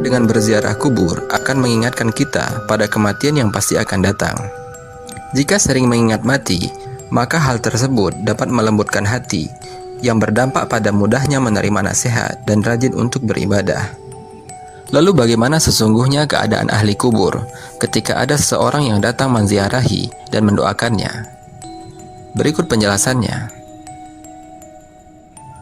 dengan berziarah kubur akan mengingatkan kita pada kematian yang pasti akan datang. Jika sering mengingat mati, maka hal tersebut dapat melembutkan hati yang berdampak pada mudahnya menerima nasihat dan rajin untuk beribadah. Lalu bagaimana sesungguhnya keadaan ahli kubur ketika ada seseorang yang datang menziarahi dan mendoakannya? Berikut penjelasannya.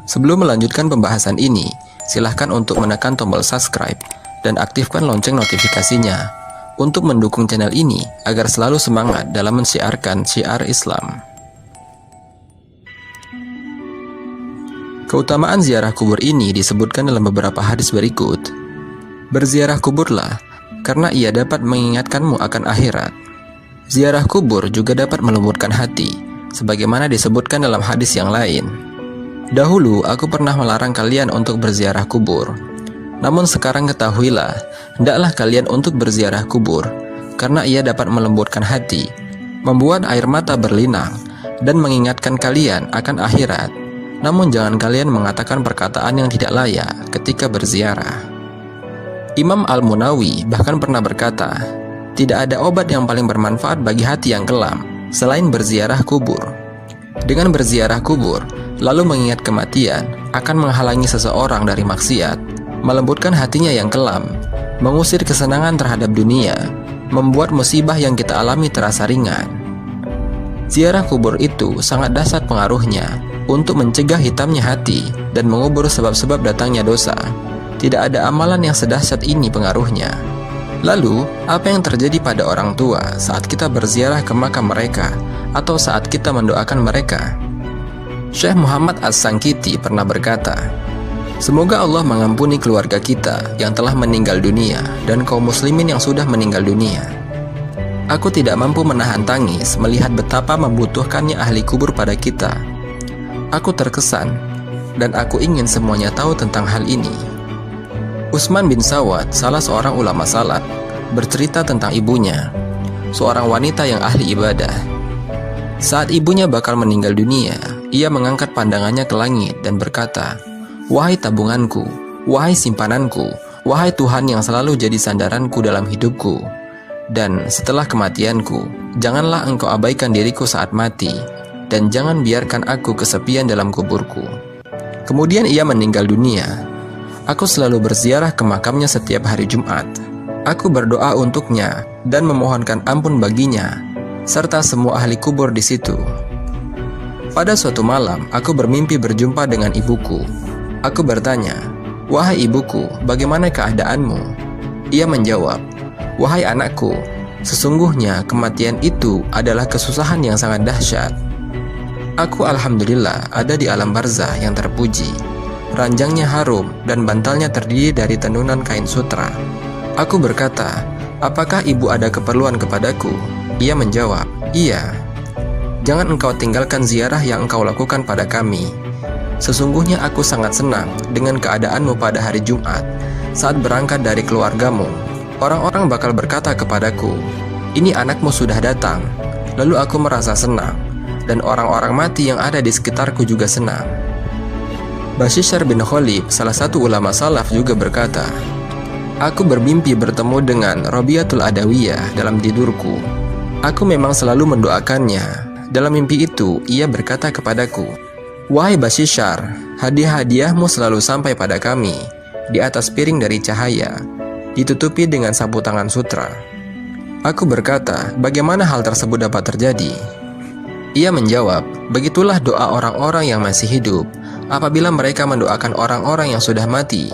Sebelum melanjutkan pembahasan ini, silahkan untuk menekan tombol subscribe dan aktifkan lonceng notifikasinya untuk mendukung channel ini agar selalu semangat dalam mensiarkan syiar Islam. Keutamaan ziarah kubur ini disebutkan dalam beberapa hadis berikut. Berziarah kuburlah, karena ia dapat mengingatkanmu akan akhirat. Ziarah kubur juga dapat melembutkan hati, sebagaimana disebutkan dalam hadis yang lain. Dahulu aku pernah melarang kalian untuk berziarah kubur. Namun sekarang ketahuilah, hendaklah kalian untuk berziarah kubur, karena ia dapat melembutkan hati, membuat air mata berlinang, dan mengingatkan kalian akan akhirat. Namun jangan kalian mengatakan perkataan yang tidak layak ketika berziarah. Imam Al-Munawi bahkan pernah berkata, tidak ada obat yang paling bermanfaat bagi hati yang kelam selain berziarah kubur. Dengan berziarah kubur, lalu mengingat kematian, akan menghalangi seseorang dari maksiat, melembutkan hatinya yang kelam, mengusir kesenangan terhadap dunia, membuat musibah yang kita alami terasa ringan. Ziarah kubur itu sangat dahsyat pengaruhnya untuk mencegah hitamnya hati dan mengubur sebab-sebab datangnya dosa. Tidak ada amalan yang sedahsyat ini pengaruhnya. Lalu, apa yang terjadi pada orang tua saat kita berziarah ke makam mereka atau saat kita mendoakan mereka? Syekh Muhammad As-Sangkiti pernah berkata, semoga Allah mengampuni keluarga kita yang telah meninggal dunia dan kaum muslimin yang sudah meninggal dunia. Aku tidak mampu menahan tangis melihat betapa membutuhkannya ahli kubur pada kita. Aku terkesan, dan aku ingin semuanya tahu tentang hal ini. Utsman bin Sawad, salah seorang ulama salaf, bercerita tentang ibunya, seorang wanita yang ahli ibadah. Saat ibunya bakal meninggal dunia, ia mengangkat pandangannya ke langit dan berkata, wahai tabunganku, wahai simpananku, wahai Tuhan yang selalu jadi sandaranku dalam hidupku. Dan setelah kematianku, janganlah engkau abaikan diriku saat mati, dan jangan biarkan aku kesepian dalam kuburku. Kemudian ia meninggal dunia. Aku selalu berziarah ke makamnya setiap hari Jumat. Aku berdoa untuknya dan memohonkan ampun baginya, serta semua ahli kubur di situ. Pada suatu malam, aku bermimpi berjumpa dengan ibuku. Aku bertanya, wahai ibuku, bagaimana keadaanmu? Ia menjawab, wahai anakku, sesungguhnya kematian itu adalah kesusahan yang sangat dahsyat. Aku alhamdulillah ada di alam barzah yang terpuji. Ranjangnya harum dan bantalnya terdiri dari tenunan kain sutra. Aku berkata, apakah ibu ada keperluan kepadaku? Ia menjawab, iya. Jangan engkau tinggalkan ziarah yang engkau lakukan pada kami. Sesungguhnya aku sangat senang dengan keadaanmu pada hari Jumat. Saat berangkat dari keluargamu, orang-orang bakal berkata kepadaku, ini anakmu sudah datang. Lalu aku merasa senang, dan orang-orang mati yang ada di sekitarku juga senang. Bashishar bin Khalid, salah satu ulama salaf, juga berkata, aku bermimpi bertemu dengan Rabi'atul Adawiyah dalam tidurku. Aku memang selalu mendoakannya. Dalam mimpi itu, ia berkata kepadaku, wahai Bashishar, hadiah-hadiahmu selalu sampai pada kami, di atas piring dari cahaya, ditutupi dengan sapu tangan sutra. Aku berkata, bagaimana hal tersebut dapat terjadi? Ia menjawab, begitulah doa orang-orang yang masih hidup apabila mereka mendoakan orang-orang yang sudah mati,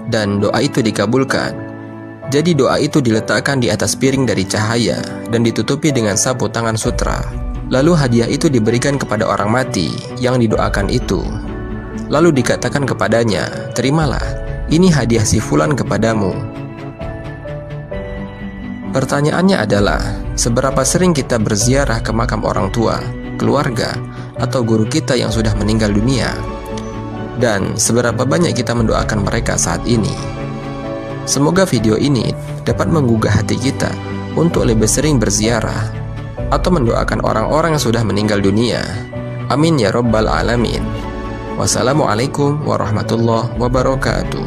dan doa itu dikabulkan. Jadi doa itu diletakkan di atas piring dari cahaya dan ditutupi dengan sapu tangan sutra. Lalu hadiah itu diberikan kepada orang mati yang didoakan itu. Lalu dikatakan kepadanya, terimalah, ini hadiah si fulan kepadamu. Pertanyaannya adalah, seberapa sering kita berziarah ke makam orang tua, keluarga, atau guru kita yang sudah meninggal dunia? Dan seberapa banyak kita mendoakan mereka saat ini? Semoga video ini dapat menggugah hati kita untuk lebih sering berziarah atau mendoakan orang-orang yang sudah meninggal dunia. Amin ya rabbal alamin. Wassalamualaikum warahmatullahi wabarakatuh.